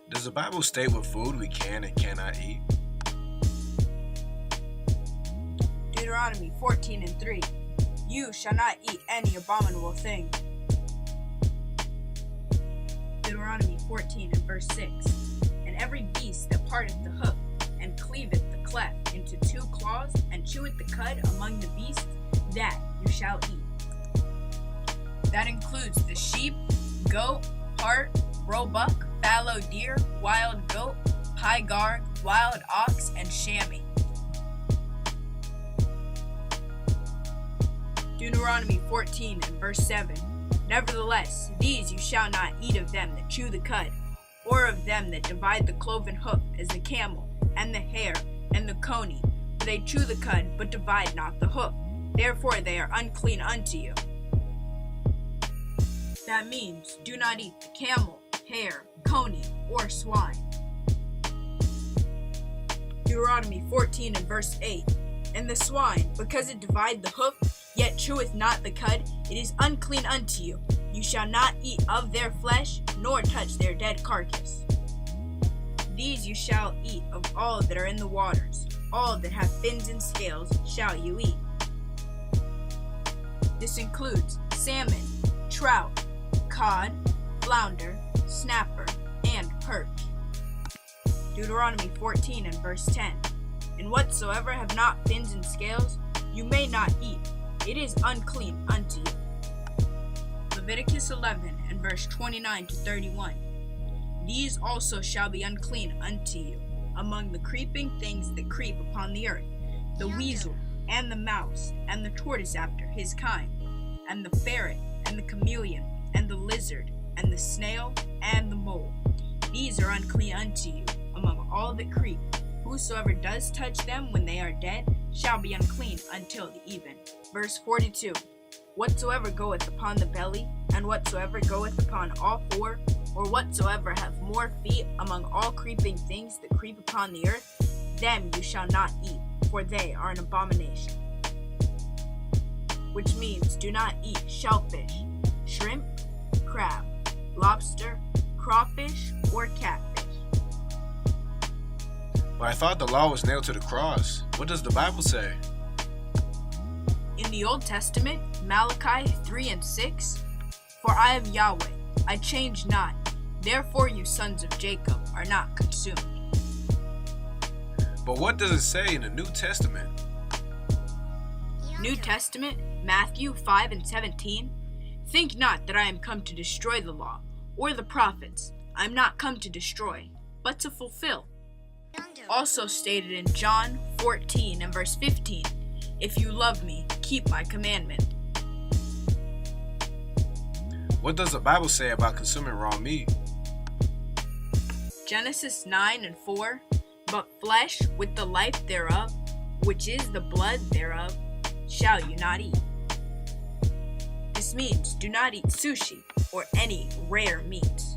Does the Bible state what food we can and cannot eat? Deuteronomy 14:3. You shall not eat any abominable thing. Deuteronomy 14:6. And every beast that parteth the hoof, and cleaveth the cleft into two claws, and cheweth the cud among the beasts, that you shall eat. That includes the sheep, goat, hart, roebuck, fallow deer, wild goat, pygarg, wild ox, and chamois. Deuteronomy 14:7. Nevertheless, these you shall not eat of them that chew the cud, or of them that divide the cloven hoof, as the camel, and the hare, and the coney, for they chew the cud, but divide not the hoof. Therefore they are unclean unto you. That means, do not eat the camel, hare, coney, or swine. Deuteronomy 14:8. And the swine, because it divide the hoof, yet cheweth not the cud, it is unclean unto you. You shall not eat of their flesh, nor touch their dead carcass. These you shall eat of all that are in the waters. All that have fins and scales shall you eat. This includes salmon, trout, cod, flounder, snapper, and perch. Deuteronomy 14:10. And whatsoever have not fins and scales, you may not eat. It is unclean unto you. Leviticus 11:29-31. These also shall be unclean unto you, among the creeping things that creep upon the earth, the weasel, and the mouse, and the tortoise after his kind, and the ferret, and the chameleon, and the lizard, and the snail, and the mole. These are unclean unto you, among all that creep. Whosoever does touch them when they are dead shall be unclean until the even. Verse 42. Whatsoever goeth upon the belly, and whatsoever goeth upon all four, or whatsoever have more feet among all creeping things that creep upon the earth, them you shall not eat, for they are an abomination. Which means, do not eat shellfish, shrimp, crab, lobster, crawfish, or catfish. But I thought the law was nailed to the cross. What does the Bible say? In the Old Testament, Malachi 3:6, For I am Yahweh, I change not, therefore you sons of Jacob are not consumed. But what does it say in the New Testament? New Testament, Matthew 5:17, Think not that I am come to destroy the law, or the prophets. I am not come to destroy, but to fulfill. Also stated in John 14:15, If you love me, keep my commandment. What does the Bible say about consuming raw meat? Genesis 9:4, But flesh with the life thereof, which is the blood thereof, shall you not eat. This means, do not eat sushi or any rare meats.